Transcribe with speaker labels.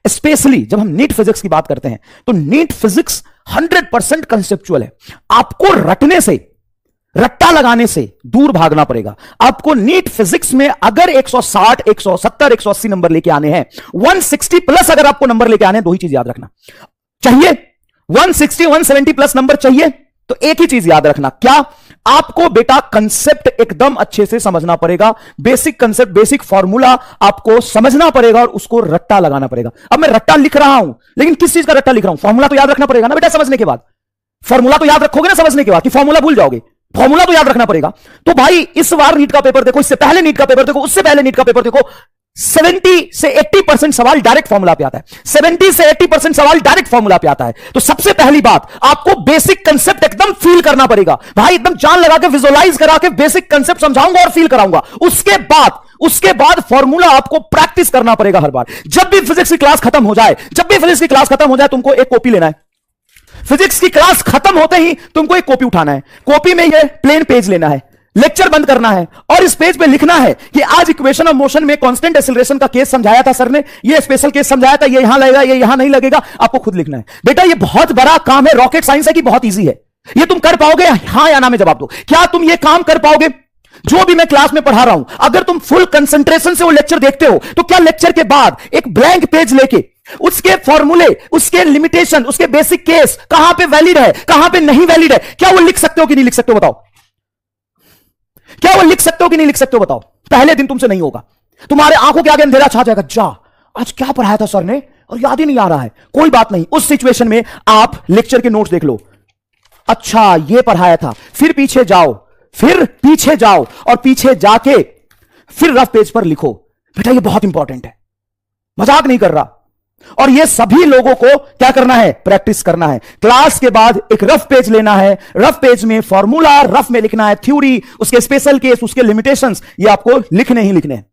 Speaker 1: Specially जब हम NEET physics की बात करते हैं तो नीट फिजिक्स 100% कंसेप्चुअल है। आपको रटने से, रट्टा लगाने से दूर भागना पड़ेगा। आपको नीट फिजिक्स में अगर 160, 170, 180 नंबर लेके आने हैं, 160 प्लस अगर आपको नंबर लेके आने हैं, दो ही चीज याद रखना चाहिए। 160, 170 प्लस नंबर चाहिए तो एक ही चीज याद रखना, क्या? आपको बेटा कंसेप्ट एकदम अच्छे से समझना पड़ेगा। बेसिक कंसेप्ट, बेसिक फॉर्मूला आपको समझना पड़ेगा और उसको रट्टा लगाना पड़ेगा। अब मैं रट्टा लिख रहा हूं, लेकिन किस चीज का रट्टा लिख रहा हूं? फॉर्मूला तो याद रखना पड़ेगा ना बेटा समझने के बाद। फॉर्मूला तो याद रखोगे ना समझने के बाद, कि फॉर्मूला भूल जाओगे? फॉर्मूला तो याद रखना पड़ेगा। तो भाई इस बार नीट का पेपर देखो, इससे पहले नीट का पेपर देखो, उससे पहले नीट का पेपर देखो, 70 से 80% सवाल डायरेक्ट फॉर्मूला पे आता है। 70 से 80% सवाल डायरेक्ट फॉर्मूला पे आता है। तो सबसे पहली बात, आपको बेसिक कंसेप्ट एकदम फील करना पड़ेगा भाई, एकदम जान लगा के विजुअलाइज करा के बेसिक कंसेप्ट समझाऊंगा और फील कराऊंगा। उसके बाद फॉर्मूला आपको प्रैक्टिस करना पड़ेगा हर बार। जब भी फिजिक्स की क्लास खत्म हो जाए, तुमको एक कॉपी लेना है। फिजिक्स की क्लास खत्म होते ही तुमको एक कॉपी उठाना है। कॉपी में ये प्लेन पेज लेना है, लेक्चर बंद करना है और इस पेज पे लिखना है कि आज इक्वेशन ऑफ मोशन में कांस्टेंट एक्सीलरेशन का केस समझाया था सर ने, ये स्पेशल केस समझाया था, ये यहां लगेगा, ये यहां नहीं लगेगा। आपको खुद लिखना है बेटा। ये बहुत बड़ा काम है, रॉकेट साइंस है कि बहुत इजी है। ये तुम कर पाओगे? हां या ना में जवाब दो। क्या तुम ये काम कर पाओगे? जो भी मैं क्लास में पढ़ा रहा हूं, अगर तुम फुल कंसंट्रेशन से वो लेक्चर देखते हो तो क्या लेक्चर के बाद एक ब्लैंक पेज लेके उसके फॉर्मूले, उसके लिमिटेशन, उसके बेसिक केस कहां पे वैलिड है, कहां पे नहीं वैलिड है, क्या वो लिख सकते हो कि नहीं लिख सकते हो? बताओ, क्या वो लिख सकते हो कि नहीं लिख सकते हो? बताओ। पहले दिन तुमसे नहीं होगा, तुम्हारे आंखों के आगे अंधेरा छा जाएगा। जा, आज क्या पढ़ाया था सर ने और याद ही नहीं आ रहा है। कोई बात नहीं, उस सिचुएशन में आप लेक्चर के नोट्स देख लो। अच्छा ये पढ़ाया था, फिर पीछे जाओ और पीछे जाके फिर रफ पेज पर लिखो। बेटा ये बहुत इंपॉर्टेंट है, मजाक नहीं कर रहा। और ये सभी लोगों को क्या करना है? प्रैक्टिस करना है। क्लास के बाद एक रफ पेज लेना है, रफ पेज में फॉर्मूला रफ में लिखना है, थ्योरी, उसके स्पेशल केस, उसके लिमिटेशंस, ये आपको लिखने ही लिखने हैं।